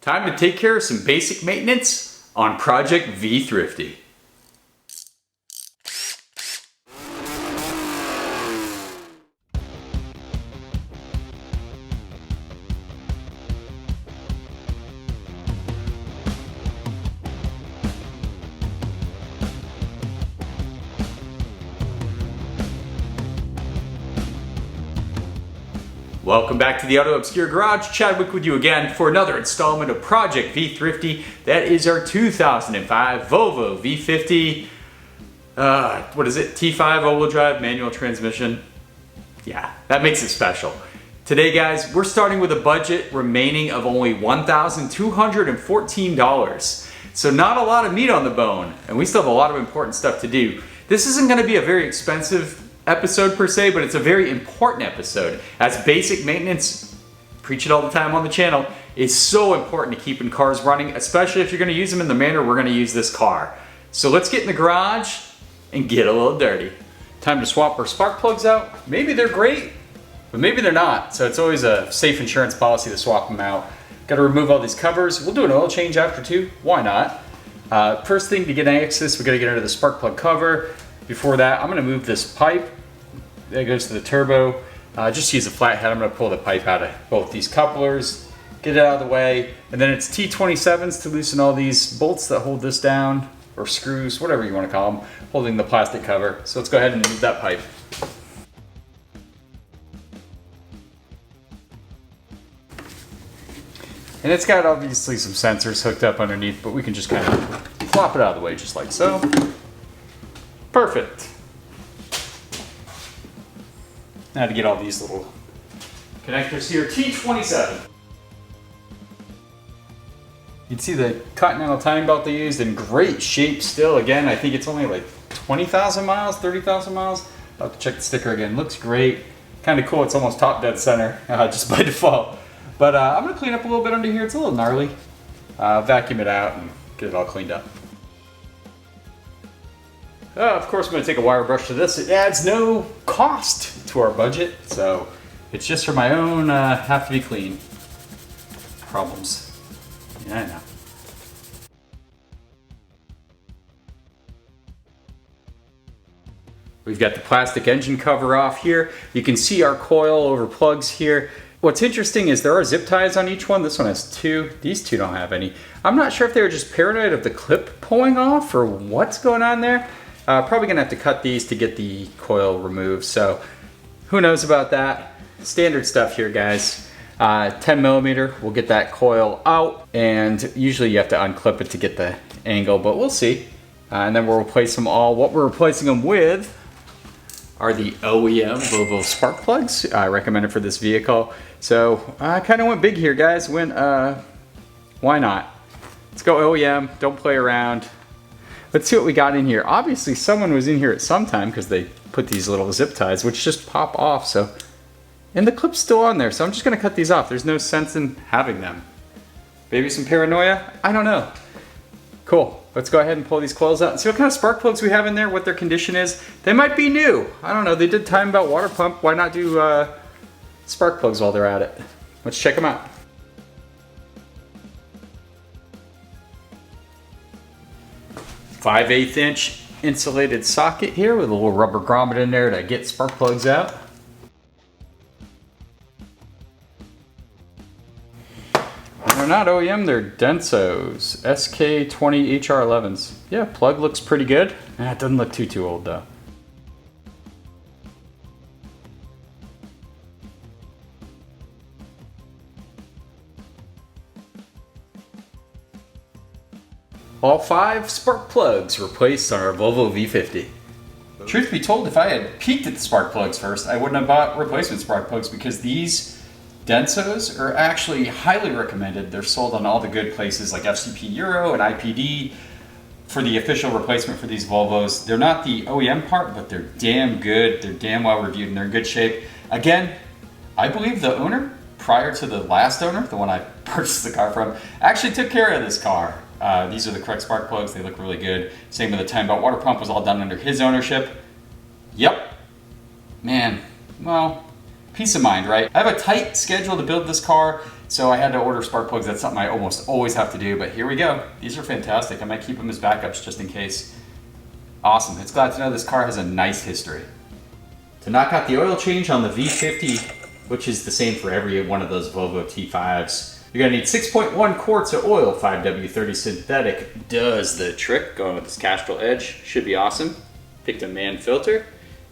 Time to take care of some basic maintenance on Project V-Thrifty. Welcome back to the Auto Obscure Garage. Chadwick with you again for another installment of Project V-Thrifty. That is our 2005 Volvo V50, T5 all-wheel drive manual transmission. Yeah, that makes it special. Today, guys, we're starting with a budget remaining of only $1,214. So not a lot of meat on the bone, and we still have a lot of important stuff to do. This isn't going to be a very expensive episode per se, but it's a very important episode, as basic maintenance, preach it all the time on the channel, is so important to keeping cars running, especially if you're going to use them in the manner we're going to use this car. So let's get in the garage and get a little dirty. Time to swap our spark plugs out. Maybe they're great, but maybe they're not, so it's always a safe insurance policy to swap them out. Got to remove all these covers. We'll do an oil change after too, why not? First thing to get access, we got to get under the spark plug cover. Before that, I'm going to move this pipe that goes to the turbo. Just use a flathead. I'm going to pull the pipe out of both these couplers, get it out of the way, and then it's T27s to loosen all these bolts that hold this down, or screws, whatever you want to call them, holding the plastic cover. So let's go ahead and move that pipe. And it's got obviously some sensors hooked up underneath, but we can just kind of flop it out of the way just like so. Perfect. Now to get all these little connectors here, T27. You can see the Continental timing belt they used in great shape still. Again, I think it's only like 20,000 miles, 30,000 miles. I'll have to check the sticker again. Looks great. Kind of cool, it's almost top dead center, just by default. But I'm gonna clean up a little bit under here. It's a little gnarly. Vacuum it out and get it all cleaned up. Of course, I'm going to take a wire brush to this. It adds no cost to our budget, so it's just for my own have to be clean problems. Yeah, I know. We've got the plastic engine cover off here. You can see our coil over plugs here. What's interesting is there are zip ties on each one. This one has two. These two don't have any. I'm not sure if they were just paranoid of the clip pulling off or what's going on there. Probably gonna have to cut these to get the coil removed, so who knows about that. Standard stuff here, guys. 10 millimeter, we'll get that coil out, and usually you have to unclip it to get the angle, but we'll see. And then we'll replace them all. What we're replacing them with are the OEM Volvo spark plugs recommended for this vehicle. So I kind of went big here, guys. Why not? Let's go OEM, don't play around. Let's see what we got in here. Obviously someone was in here at some time because they put these little zip ties which just pop off, so. And the clip's still on there, so I'm just gonna cut these off. There's no sense in having them. Maybe some paranoia? I don't know. Cool, let's go ahead and pull these coils out and see what kind of spark plugs we have in there, what their condition is. They might be new. I don't know, they did time about water pump. Why not do spark plugs while they're at it? Let's check them out. 5/8 inch insulated socket here with a little rubber grommet in there to get spark plugs out. And they're not OEM, they're Denso's SK20 HR11s. Yeah, plug looks pretty good. It doesn't look too old though. All 5 spark plugs replaced on our Volvo V50. Truth be told, if I had peeked at the spark plugs first, I wouldn't have bought replacement spark plugs because these Denso's are actually highly recommended. They're sold on all the good places like FCP Euro and IPD for the official replacement for these Volvos. They're not the OEM part, but they're damn good. They're damn well reviewed and they're in good shape. Again, I believe the owner, prior to the last owner, the one I purchased the car from, actually took care of this car. These are the correct spark plugs. They look really good. Same with the time belt water pump was all done under his ownership. Yep. Man, well, peace of mind, right? I have a tight schedule to build this car, So I had to order spark plugs. That's something I almost always have to do, but here we go. These are fantastic. I might keep them as backups just in case. Awesome. It's glad to know this car has a nice history. To knock out the oil change on the V50, which is the same for every one of those Volvo T5s, you're gonna need 6.1 quarts of oil. 5W30 synthetic does the trick. Going with this Castrol Edge should be awesome. Picked a man filter.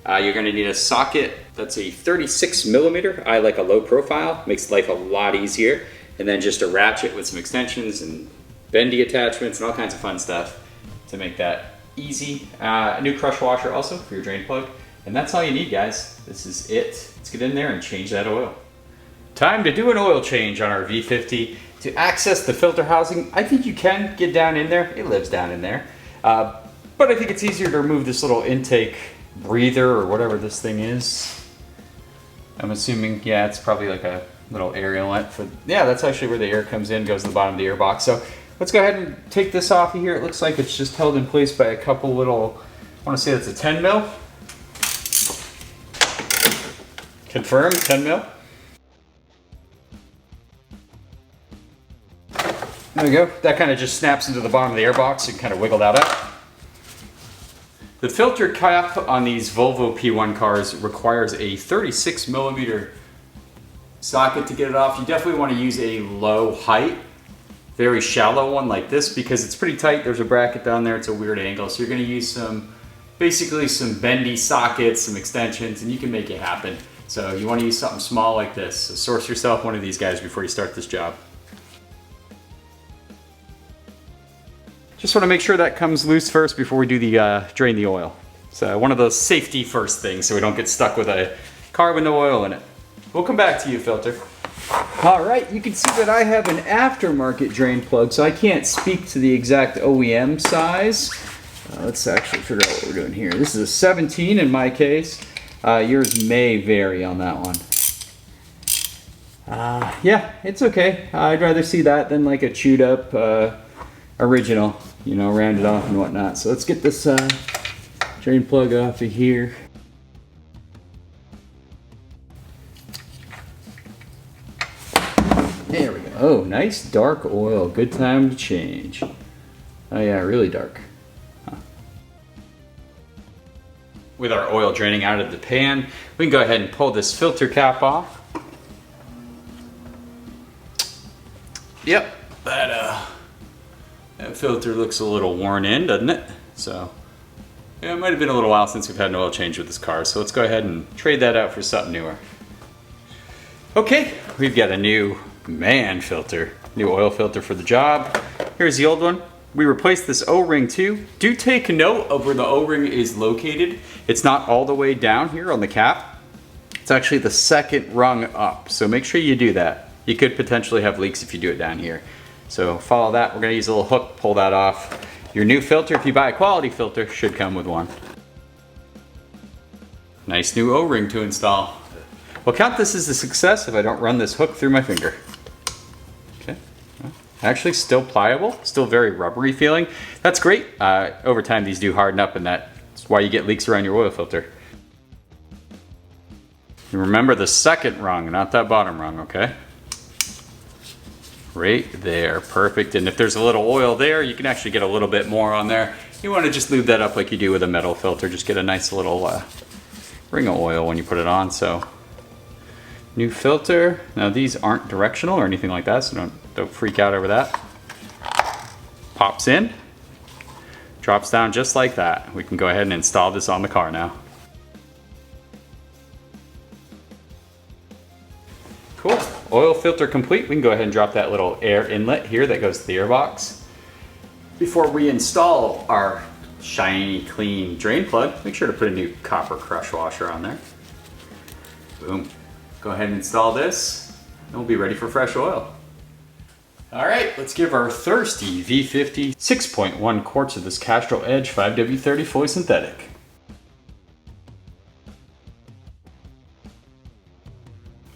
You're gonna need a socket that's a 36 millimeter. I like a low profile, makes life a lot easier. And then just a ratchet with some extensions and bendy attachments and all kinds of fun stuff to make that easy. A new crush washer also for your drain plug. And that's all you need, guys. This is it. Let's get in there and change that oil. Time to do an oil change on our V50. To access the filter housing, I think you can get down in there. It lives down in there. But I think it's easier to remove this little intake breather or whatever this thing is. I'm assuming, yeah, it's probably like a little air inlet for, yeah, that's actually where the air comes in, goes to the bottom of the air box. So let's go ahead and take this off of here. It looks like it's just held in place by a couple little, I want to say that's a 10 mil. Confirm, 10 mil. There we go. That kind of just snaps into the bottom of the air box and kind of wiggle that up. The filter cap on these Volvo P1 cars requires a 36 millimeter socket to get it off. You definitely want to use a low height, very shallow one like this because it's pretty tight. There's a bracket down there. It's a weird angle. So you're going to use basically some bendy sockets, some extensions, and you can make it happen. So you want to use something small like this. So source yourself one of these guys before you start this job. Just want to make sure that comes loose first before we do the drain the oil. So one of those safety first things so we don't get stuck with a car with no oil in it. We'll come back to you, filter. All right, you can see that I have an aftermarket drain plug, so I can't speak to the exact OEM size. Let's actually figure out what we're doing here. This is a 17 in my case. Yours may vary on that one. Yeah, it's okay. I'd rather see that than like a chewed up original, you know, rounded off and whatnot. So let's get this drain plug off of here. There we go. Oh, nice dark oil. Good time to change. Oh yeah, really dark. Huh. With our oil draining out of the pan, we can go ahead and pull this filter cap off. Yep, that filter looks a little worn in, doesn't it? So, yeah, it might have been a little while since we've had an oil change with this car, so let's go ahead and trade that out for something newer. Okay, we've got a new man filter, new oil filter for the job. Here's the old one. We replaced this O-ring too. Do take note of where the O-ring is located. It's not all the way down here on the cap. It's actually the second rung up, so make sure you do that. You could potentially have leaks if you do it down here. So follow that. We're gonna use a little hook, pull that off. Your new filter, if you buy a quality filter, should come with one. Nice new O-ring to install. We'll count this as a success if I don't run this hook through my finger. Okay, well, actually still pliable, still very rubbery feeling. That's great. Over time these do harden up and that's why you get leaks around your oil filter. And remember the second rung, not that bottom rung, okay? Right there, perfect. And if there's a little oil there, you can actually get a little bit more on there. You want to just lube that up like you do with a metal filter. Just get a nice little ring of oil when you put it on. So, new filter. Now these aren't directional or anything like that, so don't freak out over that. Pops in, drops down just like that. We can go ahead and install this on the car now. Cool. Oil filter complete. We can go ahead and drop that little air inlet here that goes to the air box. Before we install our shiny, clean drain plug, make sure to put a new copper crush washer on there. Boom. Go ahead and install this, and we'll be ready for fresh oil. All right, let's give our thirsty V50 6.1 quarts of this Castrol Edge 5W30 fully synthetic.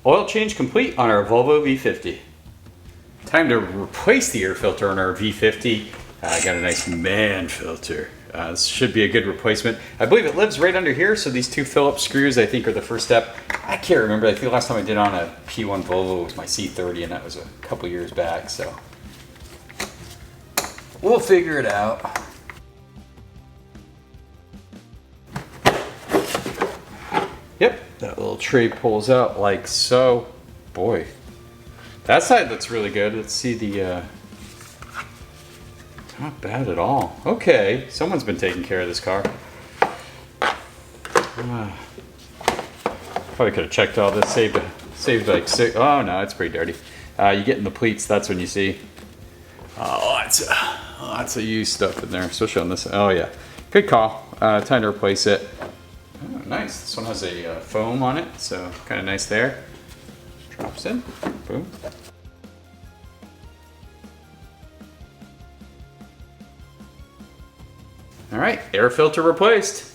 Oil change complete on our Volvo V50. Time to replace the air filter on our V50. I got a nice man filter. This should be a good replacement. I believe it lives right under here, so these 2 Phillips screws I think are the first step. I can't remember. I think the last time I did on a P1 Volvo was my C30, and that was a couple years back, so we'll figure it out. Yep, that little tray pulls out like so. Boy, that side looks really good. Let's see the, not bad at all. Okay, someone's been taking care of this car. Probably could have checked all this, saved like 6, oh no, it's pretty dirty. You get in the pleats, that's when you see lots of used stuff in there, especially on this. Oh yeah, good call. Time to replace it. Oh, nice. This one has a foam on it, so kind of nice there. Drops in. Boom. All right, air filter replaced.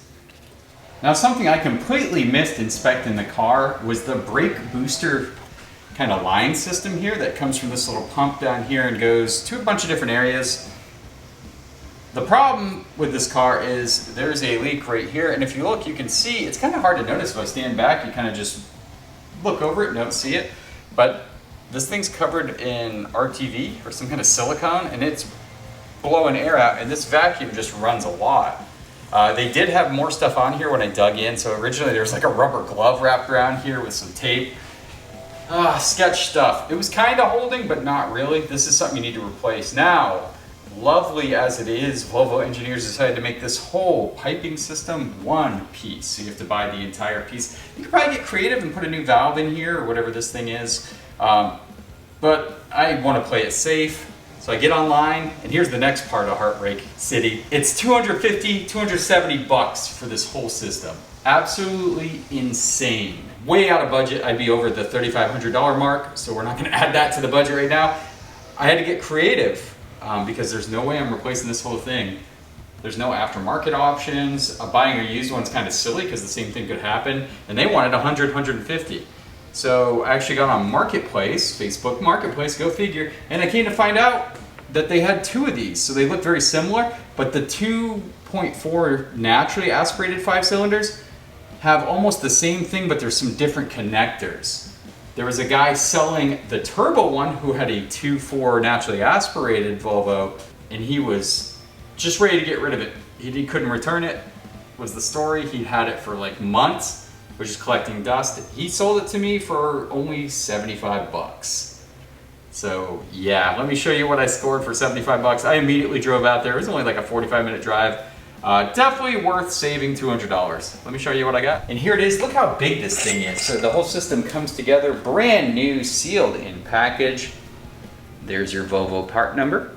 Now, something I completely missed inspecting the car was the brake booster kind of line system here that comes from this little pump down here and goes to a bunch of different areas. The problem with this car is there's a leak right here, and if you look, you can see it's kind of hard to notice. If I stand back, you kind of just look over it and don't see it. But this thing's covered in RTV or some kind of silicone, and it's blowing air out, and this vacuum just runs a lot. They did have more stuff on here when I dug in, so originally there was like a rubber glove wrapped around here with some tape. Sketch stuff. It was kind of holding, but not really. This is something you need to replace. Now, lovely as it is, Volvo engineers decided to make this whole piping system one piece. So you have to buy the entire piece. You could probably get creative and put a new valve in here or whatever this thing is. But I want to play it safe. So I get online, and here's the next part of Heartbreak City. It's $250, $270 for this whole system. Absolutely insane. Way out of budget. I'd be over the $3,500 mark, so we're not going to add that to the budget right now. I had to get creative. Because there's no way I'm replacing this whole thing. There's no aftermarket options. Buying a used one's kind of silly because the same thing could happen. And they wanted 100, 150. So I actually got on Marketplace, Facebook Marketplace, go figure. And I came to find out that they had 2 of these. So they look very similar, but the 2.4 naturally aspirated 5-cylinders have almost the same thing, but there's some different connectors. There was a guy selling the turbo one who had a 2.4 naturally aspirated Volvo, and he was just ready to get rid of it. He couldn't return it, was the story. He'd had it for like months, was just collecting dust. He sold it to me for only 75 bucks. So yeah, let me show you what I scored for 75 bucks. I immediately drove out there. It was only like a 45-minute drive. Definitely worth saving $200. Let me show you what I got. And here it is. Look how big this thing is. So the whole system comes together, brand new, sealed in package. There's your Volvo part number.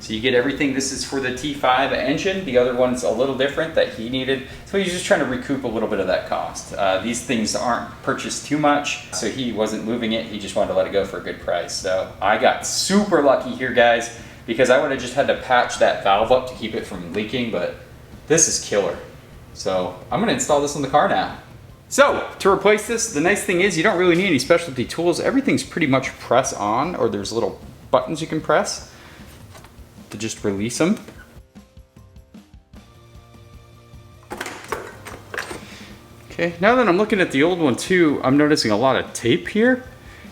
So you get everything. This is for the T5 engine. The other one's a little different that he needed. So he's just trying to recoup a little bit of that cost. These things aren't purchased too much, so he wasn't moving it. He just wanted to let it go for a good price. So I got super lucky here, guys, because I would have just had to patch that valve up to keep it from leaking, but this is killer. So I'm gonna install this on the car now. So to replace this, the nice thing is you don't really need any specialty tools. Everything's pretty much press on, or there's little buttons you can press to just release them. Okay, now that I'm looking at the old one too, I'm noticing a lot of tape here.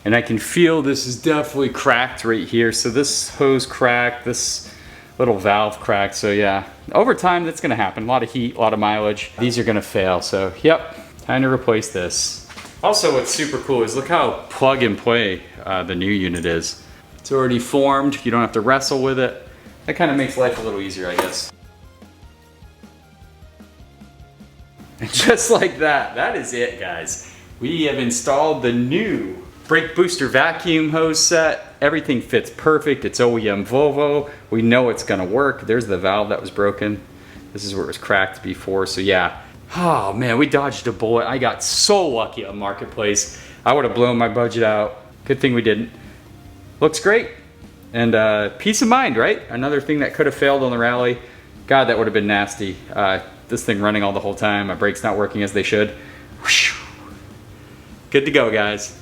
And I can feel this is definitely cracked right here. So this hose cracked, this little valve cracked. So yeah, over time that's gonna happen. A lot of heat, a lot of mileage. These are gonna fail. So yep, time to replace this. Also, what's super cool is look how plug and play the new unit is. It's already formed. You don't have to wrestle with it. That kind of makes life a little easier, I guess. And just like that, that is it, guys. We have installed the new brake booster vacuum hose set. Everything fits perfect. It's OEM Volvo. We know it's gonna work. There's the valve that was broken. This is where it was cracked before, so yeah. Oh man, we dodged a bullet. I got so lucky on Marketplace. I would have blown my budget out. Good thing we didn't. Looks great. And peace of mind, right? Another thing that could have failed on the rally. God, that would have been nasty. This thing running all the whole time. My brakes not working as they should. Good to go, guys.